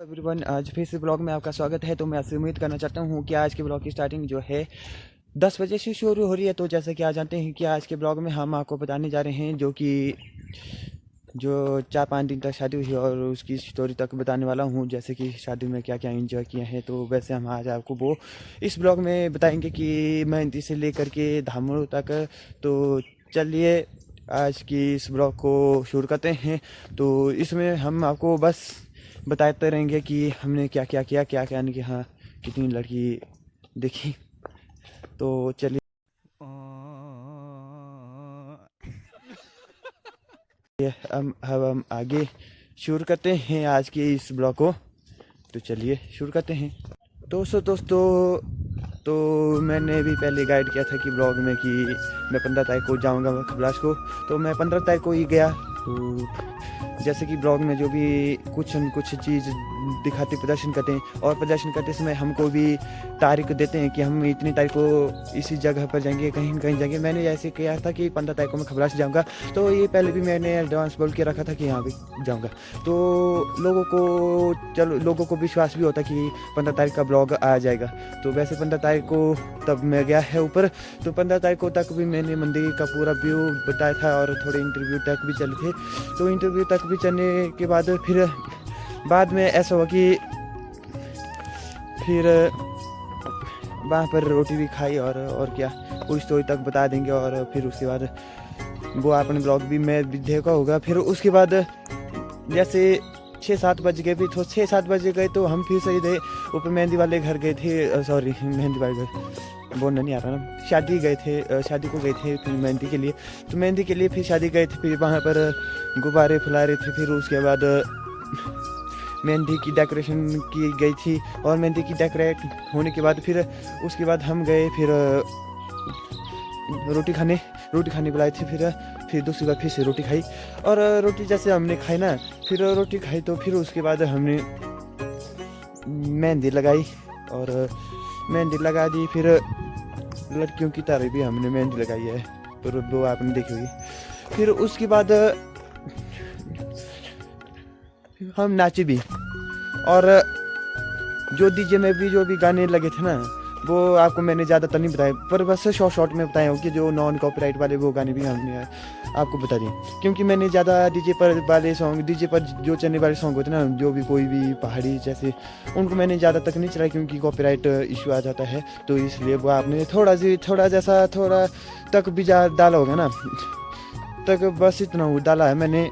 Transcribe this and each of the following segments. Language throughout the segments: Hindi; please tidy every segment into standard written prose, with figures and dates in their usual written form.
एवरीवन, आज फिर से ब्लॉग में आपका स्वागत है। तो मैं आपसे उम्मीद करना चाहता हूँ कि आज के ब्लॉग की स्टार्टिंग जो है 10 बजे से शुरू हो रही है। तो जैसा कि आप जानते हैं कि आज के ब्लॉग में हम आपको बताने जा रहे हैं जो 4-5 दिन तक शादी हुई और उसकी स्टोरी तक बताने वाला हूँ, जैसे कि शादी में क्या क्या एंजॉय किया है। तो वैसे हम आज आपको वो इस ब्लॉग में बताएंगे कि मेहंदी से लेकर के धामों तक। तो चलिए आज की इस ब्लॉग को शुरू करते हैं। तो इसमें हम आपको बस बताते रहेंगे कि हमने क्या क्या किया, क्या क्या नहीं किया, हाँ कितनी लड़की देखी। तो चलिए हम आगे शुरू करते हैं आज के इस ब्लॉग को। तो चलिए शुरू करते हैं। दोस्तों तो मैंने भी पहले गाइड किया था कि ब्लॉग में कि मैं 15 तारीख को जाऊंगा खबलाश को। तो मैं 15 तारीख को ही गया। तो जैसे कि ब्लॉग में जो भी कुछ न कुछ चीज़ दिखाते प्रदर्शन करते हैं, और प्रदर्शन करते समय हमको भी तारीख देते हैं कि हम इतनी तारीख को इसी जगह पर जाएंगे, कहीं न कहीं जाएंगे। मैंने ऐसे किया था कि 15 तारीख को मैं खबलाश जाऊंगा। तो ये पहले भी मैंने एडवांस बोल के रखा था कि यहाँ भी जाऊंगा। तो लोगों को विश्वास भी होता कि 15 तारीख का ब्लॉग आ जाएगा। तो वैसे 15 तारीख को तब मैं गया है ऊपर। तो 15 तारीख को तक भी मैंने मंदिर का पूरा व्यू बताया था और थोड़े इंटरव्यू तक भी चले थे। तो इंटरव्यू तक भी चलने के बाद फिर बाद में ऐसा हुआ कि फिर वहाँ पर रोटी भी खाई और क्या वो स्टोरी तक बता देंगे। और फिर उसके बाद वो अपने ब्लॉग भी मैं भी देखा होगा। फिर उसके बाद जैसे 6-7 बज गए भी, तो 6-7 बजे गए तो हम फिर से गए ऊपर मेहंदी वाले घर गए थे। सॉरी, मेहंदी वाले घर बोलना नहीं आ रहा ना, शादी गए थे, शादी को गए थे फिर मेहंदी के लिए। तो मेहंदी के लिए फिर शादी गए थे, फिर वहाँ पर गुब्बारे फुला रहे थे। फिर उसके बाद मेहंदी की डेकोरेशन की गई थी। और मेहंदी की डेकोरेट होने के बाद फिर उसके बाद हम गए फिर रोटी खाने बुलाए थे। फिर दूसरी बार फिर से रोटी खाई। और रोटी जैसे हमने खाई ना, फिर रोटी खाई तो फिर उसके बाद हमने मेहंदी लगाई और मेहंदी लगा दी। फिर लड़कियों की तरह भी हमने मेहंदी लगाई है, तो वो आपने देखी होगी। फिर उसके बाद हम नाचे भी। और जो डीजे में भी जो भी गाने लगे थे ना, वो आपको मैंने ज़्यादातर नहीं बताया, पर बस शॉर्ट में बताया हूँ कि जो नॉन कॉपीराइट वाले वो गाने भी हमने आपको बता दिए। क्योंकि मैंने ज़्यादा डीजे पर जो चलने वाले सॉन्ग होते हैं ना, जो भी कोई भी पहाड़ी जैसे, उनको मैंने ज़्यादा तक नहीं चलाया क्योंकि कॉपीराइट इशू आ जाता है। तो इसलिए वो आपने थोड़ा तक भी डाला होगा ना, तक बस इतना वो डाला है मैंने,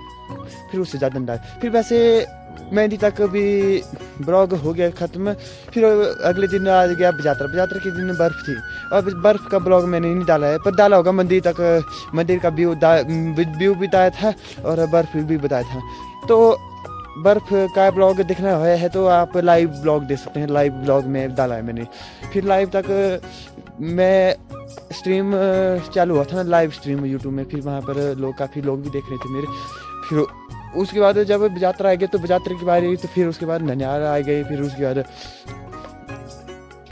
फिर उससे ज़्यादा नहीं डाला। फिर वैसे मेहंदी तक भी ब्लॉग हो गया ख़त्म। फिर अगले दिन आ गया बजात्रा के दिन बर्फ़ थी। और बर्फ़ का ब्लॉग मैंने नहीं डाला है, पर डाला होगा मंदिर का व्यू बताया था और बर्फ़ भी बताया था। तो बर्फ़ का ब्लॉग देखना है तो आप लाइव ब्लॉग देख सकते हैं, लाइव ब्लॉग में डाला है मैंने। फिर लाइव तक मैं स्ट्रीम चालू हुआ था ना, लाइव स्ट्रीम यूट्यूब में। फिर वहाँ पर काफ़ी लोग भी देख रहे थे मेरे। फिर उसके बाद जब बजात्रा आ गया तो बजात्रा की बारी, तो फिर उसके बाद ननिहाल आ गए। फिर उसके बाद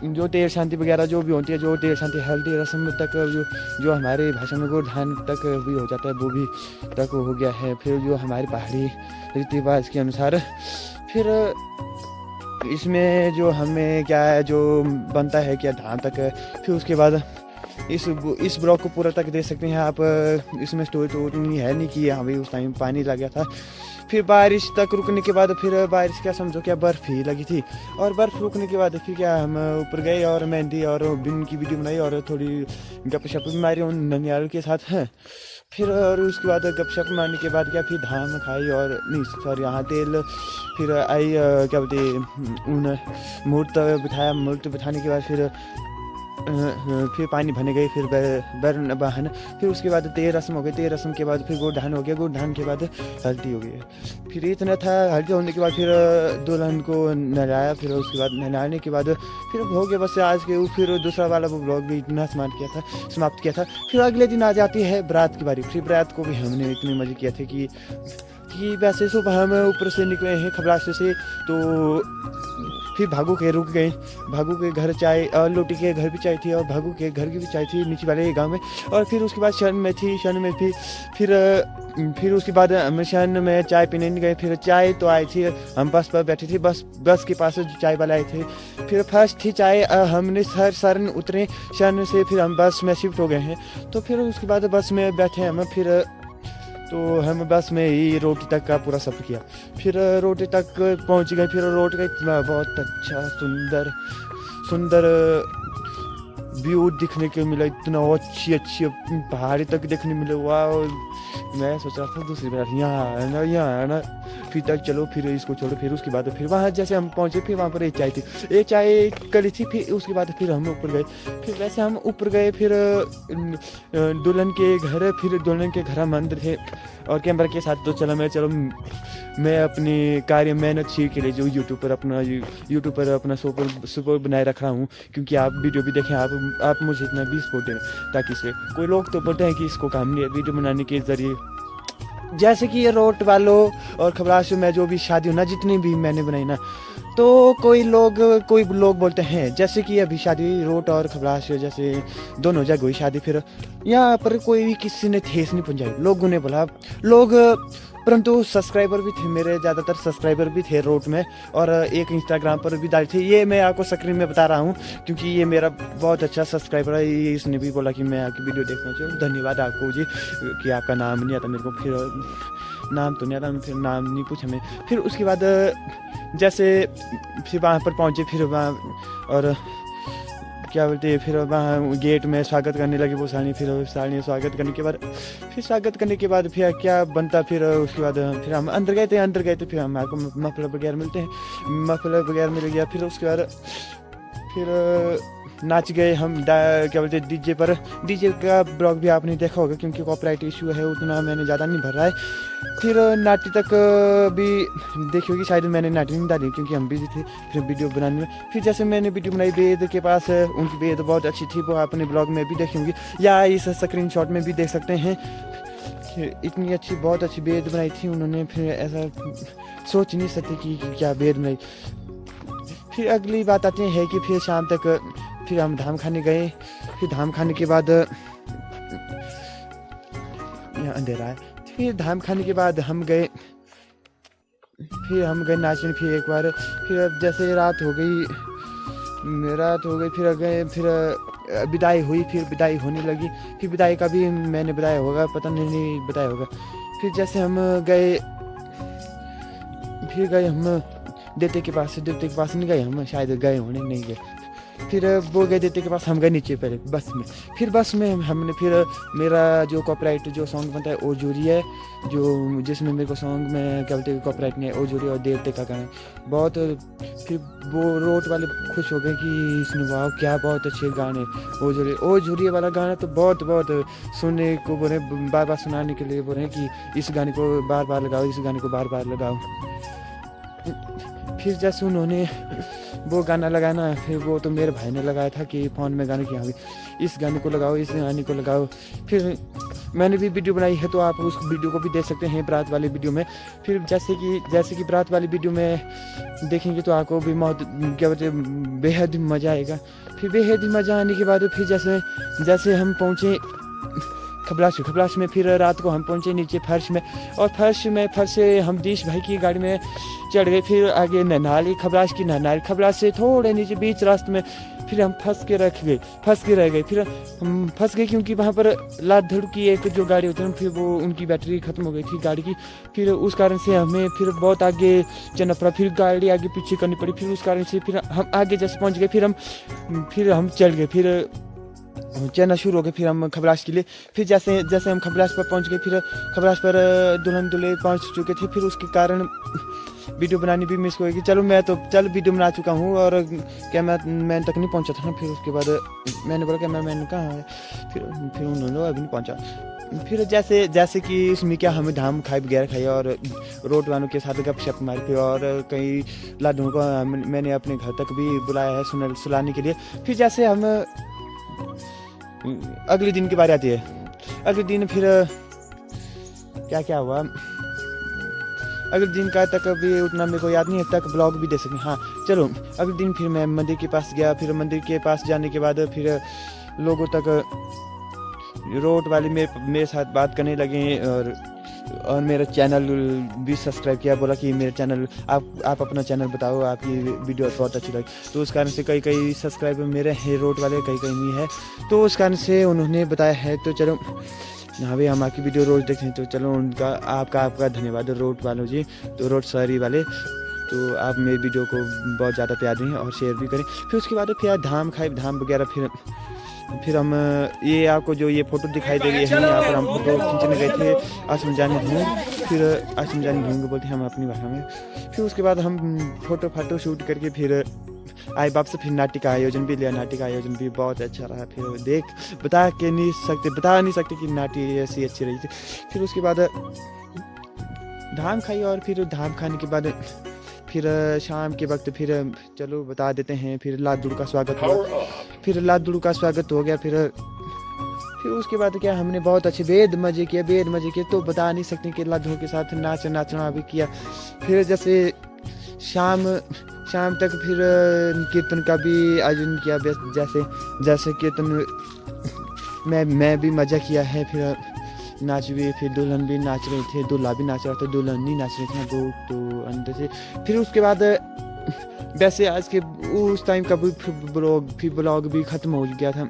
जो तेल शांति वगैरह जो भी होती है, जो तेल शांति हल्दी रस्म तक जो हमारे भाषा में गोधान तक भी हो जाता है, वो भी तक हो गया है। फिर जो हमारे पहाड़ी रीति रिवाज के अनुसार फिर इसमें जो हमें क्या है जो बनता है क्या धान तक है। फिर उसके बाद इस ब्लॉग को पूरा तक देख सकते हैं आप। इसमें स्टोरी तो उतनी है नहीं कि हाँ भाई उस टाइम पानी लग गया था। फिर बारिश तक रुकने के बाद फिर बारिश क्या समझो क्या बर्फ़ ही लगी थी। और बर्फ़ रुकने के बाद फिर क्या हम ऊपर गए और मेहंदी और बिन की वीडियो बनाई और थोड़ी गपशप भी मारी उन ननिहाल के साथ हैं। फिर और उसके बाद गपशप मारने के बाद क्या फिर धाम खाई और नहीं सॉरी यहाँ तेल। फिर आई क्या बोलते उन मूर्त बिठाने के बाद फिर पानी भरने गए। फिर बरन बहन। फिर उसके बाद तेल रस्म हो गई, तेल रस्म के बाद फिर गोधान हो गया, गोधान के बाद हल्दी हो गई। फिर इतना था। हल्दी होने के बाद फिर दुल्हन को नहलाया। फिर उसके बाद नहलाने के बाद फिर हो गया बस आज के। फिर दूसरा वाला वो ब्लॉग भी इतना समाप्त किया था। फिर अगले दिन आ जाती है बारात की बारी। फिर बारात को भी हमने इतने मज़े किए थे कि कि वैसे सुबह हम ऊपर से निकले हैं खबलाश से, तो फिर भागू के रुक गए। भागू के घर चाय और लोटी के घर भी चाय थी और भागू के घर की भी चाय थी नीचे वाले गांव में। और फिर उसके बाद शहर में थी, शहर में भी फिर उसके बाद हम शहर में चाय पीने नहीं गए। फिर चाय तो आई थी, हम बस पर बैठे थे, बस के पास जो चाय वाला आए थे। फिर फर्स्ट थी चाय, हमने सरन उतरे शहर से, फिर हम बस में शिफ्ट हो गए हैं। तो फिर उसके बाद बस में बैठे हम, फिर तो हम बस में ही रोटी तक का पूरा सफ़र किया। फिर रोटी तक पहुंच गए। फिर रोटी का इतना बहुत अच्छा सुंदर व्यू दिखने को मिला, इतना अच्छी पहाड़ी तक देखने मिले। वाह, मैं सोच रहा था दूसरी बार यहाँ है ना, फिर तक चलो, फिर इसको छोड़ो। फिर उसके बाद फिर वहाँ जैसे हम पहुँचे, फिर वहाँ पर एक चाय थी, एक चाय करी थी। फिर उसके बाद फिर हम ऊपर गए। फिर वैसे हम ऊपर गए, फिर दुल्हन के घर हम अंदर थे और कैमरा के साथ। तो मैं अपनी कार्य मेहनत सीख के लिए जो यूट्यूब पर अपना सुपर बनाए रख रहा हूँ, क्योंकि आप वीडियो भी देखें, आप मुझे इतना भी सपोर्ट दें, ताकि से कोई लोग तो बोलते हैं कि इसको काम नहीं है वीडियो बनाने के जरिए। जैसे कि ये रोट वालों और खबराश में जो भी शादी हो ना, जितनी भी मैंने बनाई ना, तो कोई लोग बोलते हैं, जैसे कि अभी शादी रोट और खबराश जैसे दोनों जगह हुई शादी, फिर यहाँ पर कोई भी किसी ने ठेस नहीं पहुंचाई। लोगों ने बोला परंतु सब्सक्राइबर भी थे, मेरे ज़्यादातर सब्सक्राइबर भी थे रोट में, और एक इंस्टाग्राम पर भी डाली थी। ये मैं आपको स्क्रीन में बता रहा हूँ, क्योंकि ये मेरा बहुत अच्छा सब्सक्राइबर है। इसने भी बोला कि मैं आपकी वीडियो देखना चाहिए। धन्यवाद आपको जी, कि आपका नाम नहीं आता मेरे को, फिर नाम तो नहीं आता, फिर नाम नहीं पूछा मैं। फिर उसके बाद जैसे फिर वहाँ पर पहुँचे, फिर वहाँ और क्या बोलते हैं, फिर वहाँ गेट में स्वागत करने लगे वो साड़ी। फिर साड़ी स्वागत करने के बाद फिर क्या बनता, फिर उसके बाद फिर हम अंदर गए थे। फिर हमारे को मफलर वगैरह मिलते हैं, मफलर वगैरह मिल गया। फिर उसके बाद फिर नाच गए हम, क्या बोलते हैं, डीजे का ब्लॉग भी आपने देखा होगा, क्योंकि कॉपीराइट इशू है, उतना मैंने ज़्यादा नहीं भर रहा है। फिर नाटी तक भी देखी होगी, शायद मैंने नाटी नहीं डाली क्योंकि हम बिजी थे फिर वीडियो बनाने में। फिर जैसे मैंने वीडियो बनाई बेद के पास, उनकी बेद बहुत अच्छी थी, वो अपने ब्लॉग में भी देखी होंगी या इस स्क्रीनशॉट में भी देख सकते हैं। इतनी अच्छी, बहुत अच्छी बेद बनाई थी उन्होंने, फिर ऐसा सोच नहीं सकते कि क्या बेद बनाई। फिर अगली बात आती है कि फिर शाम तक फिर हम धाम खाने गए। फिर धाम खाने के बाद यहाँ अंधेरा है। फिर धाम खाने के बाद हम गए नाचने। फिर एक बार फिर जैसे रात हो गई, फिर गए, फिर विदाई हुई। फिर विदाई होने लगी। फिर विदाई का भी मैंने बताया होगा, पता नहीं बताया होगा। फिर जैसे हम गए, हम देवते के पास नहीं गए, हम शायद गए होने, नहीं गए। फिर वो गए देवते के पास, हम गए नीचे पहले बस में। फिर बस में हमने फिर मेरा जो कॉपीराइट जो सॉन्ग बनता है ओ जोरी है, जो जिसमें मेरे को सॉन्ग में क्या बोलते हैं कॉपीराइट नहीं है, ओ जोरी और देवते का गाना बहुत। फिर वो रोट वाले खुश हो गए कि इसने वाह क्या बहुत अच्छे गाने, ओ जोरी वाला गाना तो बहुत सुनने को बोल रहे, बार बार सुनाने के लिए बोल रहे हैं कि इस गाने को बार बार लगाओ, इस गाने को बार बार लगाओ। फिर जैसे उन्होंने वो गाना लगाना, फिर वो तो मेरे भाई ने लगाया था कि फ़ोन में गाने की, हाँ इस गाने को लगाओ, इस गाने को लगाओ। फिर मैंने भी वीडियो बनाई है, तो आप उस वीडियो को भी देख सकते हैं बारात वाली वीडियो में। फिर जैसे कि बारात वाली वीडियो में देखेंगे तो आपको भी बहुत क्या बोलते हैं बेहद मज़ा आएगा। फिर बेहद मज़ा आने के बाद फिर जैसे हम पहुँचे खबलाश में, फिर रात को हम पहुंचे नीचे फर्श में, और फर्श से हम दीश भाई की गाड़ी में चढ़ गए। फिर आगे ननाली, खबलाश से थोड़े नीचे बीच रास्ते में फिर हम फंस के रह गए। फिर हम फंस गए क्योंकि वहाँ पर लात धड़ की एक जो गाड़ी होती है, फिर वो उनकी बैटरी ख़त्म हो गई थी गाड़ी की। फिर उस कारण से हमें फिर बहुत आगे चलना पड़ा, फिर गाड़ी आगे पीछे करनी पड़ी। फिर उस कारण से फिर हम आगे जैसे पहुँच गए, फिर हम चल गए, फिर चलना शुरू हो गए। फिर हम खबलाश के लिए, फिर जैसे हम खबलाश पर पहुंच गए, फिर खबलाश पर दुल्हन दूल्हे पहुंच चुके थे। फिर उसके कारण वीडियो बनानी भी मिस हो गई। चलो वीडियो बना चुका हूं और कैमरामैन तक नहीं पहुंचा था। फिर उसके बाद मैंने बोला कैमरामैन कहाँ है, फिर उन्होंने अभी नहीं पहुंचा। फिर जैसे कि इसमें क्या हमें धाम वगैरह खाई और रोड वालों के साथ गपशप मारी। फिर और कई लाडुओं को मैंने अपने घर तक भी बुलाया है सुलाने के लिए। फिर जैसे हम अगले दिन की बारी आती है। अगले दिन फिर क्या हुआ, अगले दिन का तक अभी उतना मेरे को याद नहीं है, तक ब्लॉग भी दे सकें। हाँ चलो, अगले दिन फिर मैं मंदिर के पास गया। फिर मंदिर के पास जाने के बाद फिर लोगों तक रोड वाले मेरे साथ बात करने लगे और मेरा चैनल भी सब्सक्राइब किया। बोला कि मेरे चैनल आप अपना चैनल बताओ, आपकी वीडियो बहुत अच्छी लगी। तो उस कारण से कई सब्सक्राइबर मेरे हैं रोड वाले, कई नहीं है। तो उस कारण से उन्होंने बताया है। तो चलो हाँ भाई, हम आपकी वीडियो रोज देखते हैं। तो चलो उनका आपका धन्यवाद रोड वालों जी, तो रोड सॉरी वाले। तो आप मेरी वीडियो को बहुत ज़्यादा प्यार दें और शेयर भी करें। फिर उसके बाद फिर धाम खाए, धाम वगैरह। फिर हम ये आपको जो ये फ़ोटो दिखाई दे रही है, यहाँ पर हम फोटो खींचने गए थे आश्रम जाने ढूंढ। फिर आश्रम जाने ढूंढ बोलते हैं हम अपनी भाषा में। फिर उसके बाद हम फ़ोटो शूट करके फिर आए वापस। फिर नाट्य का आयोजन भी लिया। नाट्य का आयोजन भी बहुत अच्छा रहा। फिर बता नहीं सकते कि नाट्य ऐसी अच्छी रही थी। फिर उसके बाद धाम खाई और फिर धाम खाने के बाद फिर शाम के वक्त फिर चलो बता देते हैं, फिर लादुड़ का स्वागत हुआ। फिर लादुड़ का स्वागत हो गया। फिर उसके बाद क्या हमने बहुत अच्छे बेद मज़े किए। तो बता नहीं सकते कि लादुड़ के साथ नाचना भी किया। फिर जैसे शाम तक फिर कीर्तन का भी आयोजन किया। जैसे कीर्तन मैं भी मज़ा किया है। फिर नाच भी, फिर दुल्हन भी नाच रही थी, दूल्हा भी नाच रहा था, दुल्हन नहीं नाच रही थी तो अंदर से। फिर उसके बाद वैसे आज के उस टाइम का भी ब्लॉग भी ख़त्म हो गया था।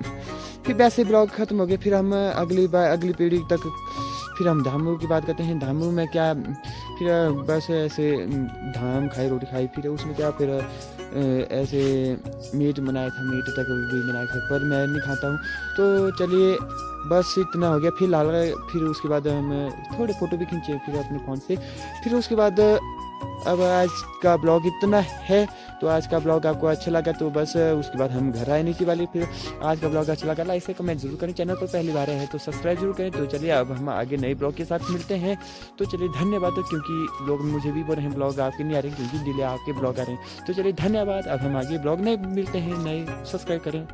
फिर वैसे ब्लॉग ख़त्म हो गया। फिर हम अगली पीढ़ी तक फिर हम धामू की बात करते हैं। धामू में क्या, फिर बस ऐसे धाम खाई, रोटी खाई। फिर उसमें क्या, फिर ऐसे मीट बनाया था, मीट तक भी बनाया था, पर मैं नहीं खाता हूँ। तो चलिए बस इतना हो गया। फिर उसके बाद हम थोड़े फ़ोटो भी खींचे फिर अपने फ़ोन से। फिर उसके बाद अब आज का ब्लॉग इतना है। तो आज का ब्लॉग आपको अच्छा लगा तो बस उसके बाद हम घर आए नीचे वाले। फिर आज का ब्लॉग अच्छा लगा लाइक से कमेंट जरूर करें। चैनल पर पहली बार है तो सब्सक्राइब जरूर करें। तो चलिए अब हम आगे नए ब्लॉग के साथ मिलते हैं। तो चलिए धन्यवाद, क्योंकि लोग मुझे भी बोल रहे हैं ब्लॉग आपके नहीं आ रहे क्योंकि डिले आपके ब्लॉग आ रहे हैं। तो चलिए धन्यवाद, अब हम आगे ब्लॉग नए मिलते हैं, नए सब्सक्राइब करें।